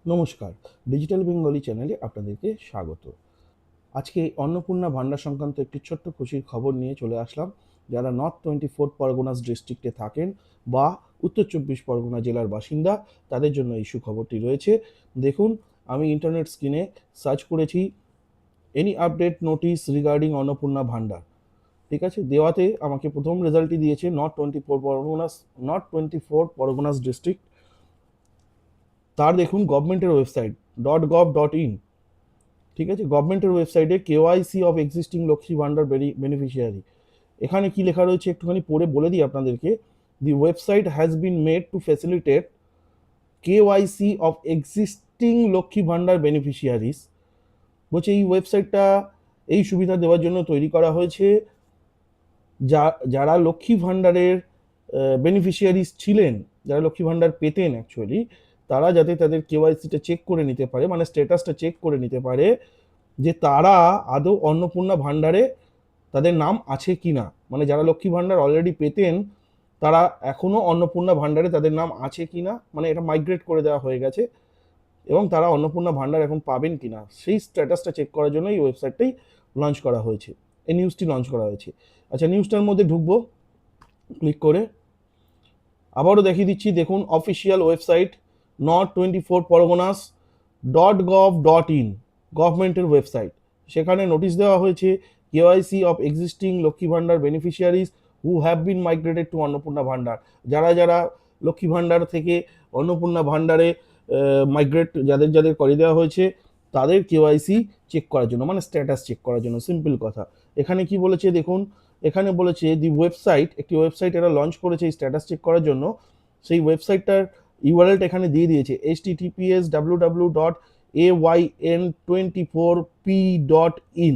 নমস্কার, digital Bengali চ্যানেলে আপনাদেরকে স্বাগত। আজকে অন্নপূর্ণা ভান্ডার সংক্রান্ত একটি ছোট্ট খুশির খবর নিয়ে চলে আসলাম। যারা নর্থ 24 পরগনাস ডিস্ট্রিক্টে থাকেন বা উত্তর 24 পরগনা জেলার বাসিন্দা, তাদের জন্য এই সুখবরটি রয়েছে। দেখুন, আমি ইন্টারনেট স্ক্রিনে সার্চ করেছি any update notice regarding Annapurna Bhandar. ঠিক আছে, দেওয়াতে আমাকে প্রথম রেজাল্টটি দিয়েছে নর্থ 24 পরগনাস ডিস্ট্রিক্ট। তার দেখুন গভর্নমেন্টের ওয়েবসাইট .gov.in। ঠিক আছে, গভর্নমেন্টের ওয়েবসাইটে KYC of existing Lakshmi Bhandar beneficiary, এখানে কি লেখা রয়েছে একটুখানি পড়ে বলে দিই আপনাদেরকে। দি website has been made to facilitate KYC of existing Lakshmi Bhandar beneficiaries. বলছে এই ওয়েবসাইটটা এই সুবিধা দেওয়ার জন্য তৈরি করা হয়েছে যারা লক্ষ্মী ভান্ডারের বেনিফিশিয়ারিস ছিলেন, যারা লক্ষ্মী ভান্ডার পেতেন অ্যাকচুয়ালি, তারা যাতে তাদের কেওয়াইসিটা চেক করে নিতে পারে, মানে স্ট্যাটাসটা চেক করে নিতে পারে যে তারা আদৌ অন্নপূর্ণা ভান্ডারে তাদের নাম আছে কি না। মানে যারা লক্ষ্মী ভান্ডার অলরেডি পেতেন, তারা এখনও অন্নপূর্ণা ভান্ডারে তাদের নাম আছে কি না, মানে এটা মাইগ্রেট করে দেওয়া হয়ে গেছে এবং তারা অন্নপূর্ণা ভান্ডার এখন পাবেন কি না, সেই স্ট্যাটাসটা চেক করার জন্য এই ওয়েবসাইটটাই লঞ্চ করা হয়েছে, এই নিউজটি লঞ্চ করা হয়েছে। আচ্ছা, নিউজটার মধ্যে ঢুকবো ক্লিক করে। আবারও দেখিয়ে দিচ্ছি, দেখুন অফিসিয়াল ওয়েবসাইট north24 পরগনাস.gov.in, গভর্নমেন্টের ওয়েবসাইট। সেখানে নোটিশ দেওয়া হয়েছে KYC of existing Lakshmi Bhandar beneficiaries who have been migrated to Annapurna Bhandar. যারা যারা লক্ষ্মী ভান্ডার থেকে অন্নপূর্ণা ভান্ডারে মাইগ্রেট যাদের যাদের করে দেওয়া হয়েছে, তাদের কেওয়াইসি চেক করার জন্য, মানে স্ট্যাটাস চেক করার জন্য, সিম্পল কথা। এখানে কি বলেছে দেখুন, এখানে বলেছে দি ওয়েবসাইট, একটি ওয়েবসাইট এরা লঞ্চ করেছে এই স্ট্যাটাস চেক করার জন্য। সেই ওয়েবসাইটটার ইউআরএলটা এখানে দিয়ে দিয়েছে https://ayn24p.in।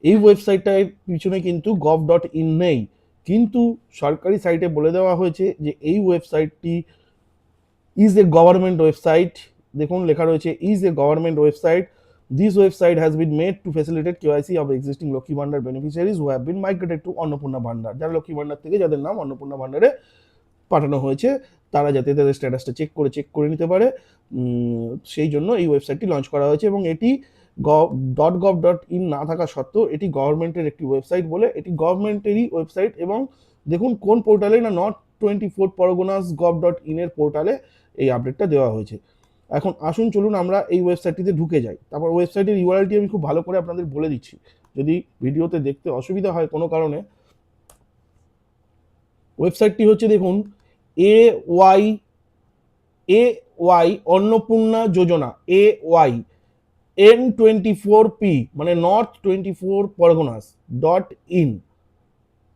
এই ওয়েবসাইটটার পিছনে কিন্তু gov.in নেই, কিন্তু সরকারি সাইটে বলে দেওয়া হয়েছে যে এই ওয়েবসাইটটি ইজ এ গভর্নমেন্ট ওয়েবসাইট। দেখুন লেখা রয়েছে is a government website. This website has been made to facilitate KYC of existing Lakshmi Bhandar beneficiaries who have been migrated to Annapurna Bhandar. যারা লক্ষ্মী ভান্ডার থেকে যাদের নাম অন্নপূর্ণা ভান্ডারে পাঠানো হয়েছে, তারা যাতে তাদের স্ট্যাটাসটা চেক করে নিতে পারে, সেই জন্য এই ওয়েবসাইটটি লঞ্চ করা হয়েছে। এবং এটি .gov.in না থাকা সত্ত্বেও এটি গভর্নমেন্টের একটি ওয়েবসাইট বলে, এটি গভর্নমেন্টেরই ওয়েবসাইট। এবং দেখুন কোন পোর্টালে না, north24 পরগনাস.gov.in এর পোর্টালে এই আপডেটটা দেওয়া হয়েছে। এখন আসুন চলুন আমরা এই ওয়েবসাইটটিতে ঢুকে যাই। তারপর ওয়েবসাইটের ইউআরএলটি আমি খুব ভালো করে আপনাদের বলে দিচ্ছি, যদি ভিডিওতে দেখতে অসুবিধা হয় কোনো কারণে। ওয়েবসাইটটি হচ্ছে দেখুন A Y Annapurna Yojana, AYN24P, মানে north24 পরগনাস.in।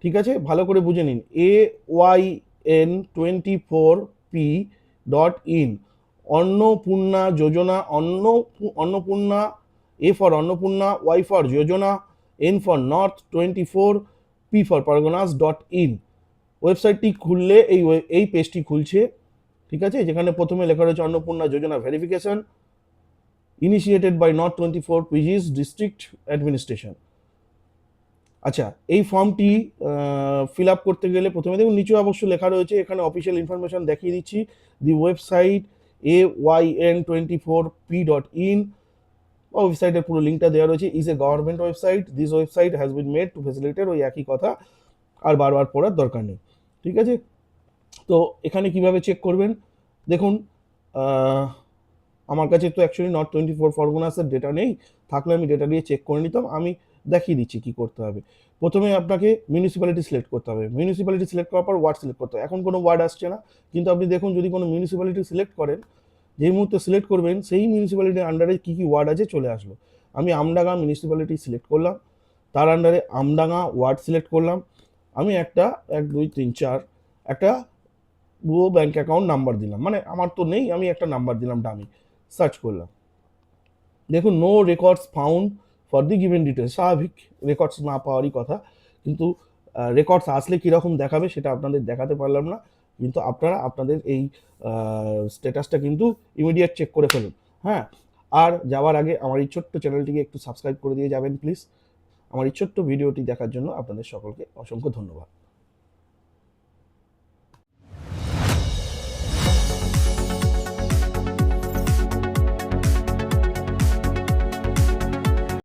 ঠিক আছে, ভালো করে বুঝে নিন, AYN24P.in, Annapurna Yojana. Annapurna, A for Annapurna, Y for Yojana, N for north24, P for পরগনাস.in। ওয়েবসাইটটি খুললে এই পেজটি খুলছে। ঠিক আছে, যেখানে প্রথমে লেখা রয়েছে Annapurna Yojana verification initiated by north 24 PGS district administration. আচ্ছা, এই ফর্মটি ফিল আপ করতে গেলে প্রথমে দেখুন নিচে অবশ্য লেখা রয়েছে, এখানে অফিসিয়াল ইনফরমেশন দেখিয়ে দিচ্ছি। দি ওয়েবসাইট AYN24P.in, ওয়েবসাইটের পুরো লিঙ্কটা দেওয়া রয়েছে। Is a government website, this website has been made to facilitate, ওই একই কথা, আর বারবার পড়ার দরকার নেই। ঠিক আছে, তো এখানে কিভাবে চেক করবেন দেখুন। আমার কাছে তো অ্যাকচুয়ালি north 24 পরগনাসের ডেটা নেই, থাকলে আমি ডেটা দিয়ে চেক করে নিতাম। আমি দেখিয়ে দিচ্ছি কি করতে হবে। প্রথমে আপনাকে মিউনিসিপ্যালিটি সিলেক্ট করতে হবে। মিউনিসিপ্যালিটি সিলেক্ট করার পর ওয়ার্ড সিলেক্ট করতে হবে। এখন কোনো ওয়ার্ড আসছে না, কিন্তু আপনি দেখুন যদি কোনো মিউনিসিপ্যালিটি সিলেক্ট করেন, যেই মুহূর্তে সিলেক্ট করবেন সেই মিউনিসিপ্যালিটির আন্ডারে কী কী ওয়ার্ড আছে চলে আসলো। আমি আমডাঙ্গা মিউনিসিপ্যালিটি সিলেক্ট করলাম, তার আন্ডারে আমডাঙ্গা ওয়ার্ড সিলেক্ট করলাম। আমি একটা 1 2 3 4 একটা ভুয়ো ব্যাঙ্ক অ্যাকাউন্ট নাম্বার দিলাম, মানে আমার তো নেই, আমি একটা নাম্বার দিলাম ডামি, সার্চ করলাম। দেখুন no records found for the given details, স্বাভাবিক, রেকর্ডস না পাওয়ারই কথা, কিন্তু রেকর্ডস আসলে কীরকম দেখাবে সেটা আপনাদের দেখাতে পারলাম না। কিন্তু আপনারা আপনাদের এই স্ট্যাটাসটা কিন্তু ইমিডিয়েট চেক করে ফেলুন। হ্যাঁ, আর যাওয়ার আগে আমার এই ছোট্ট চ্যানেলটিকে একটু সাবস্ক্রাইব করে দিয়ে যাবেন প্লিজ। আমার এই ছোট্ট ভিডিওটি দেখার জন্য আপনাদের সকলকে অসংখ্য ধন্যবাদ।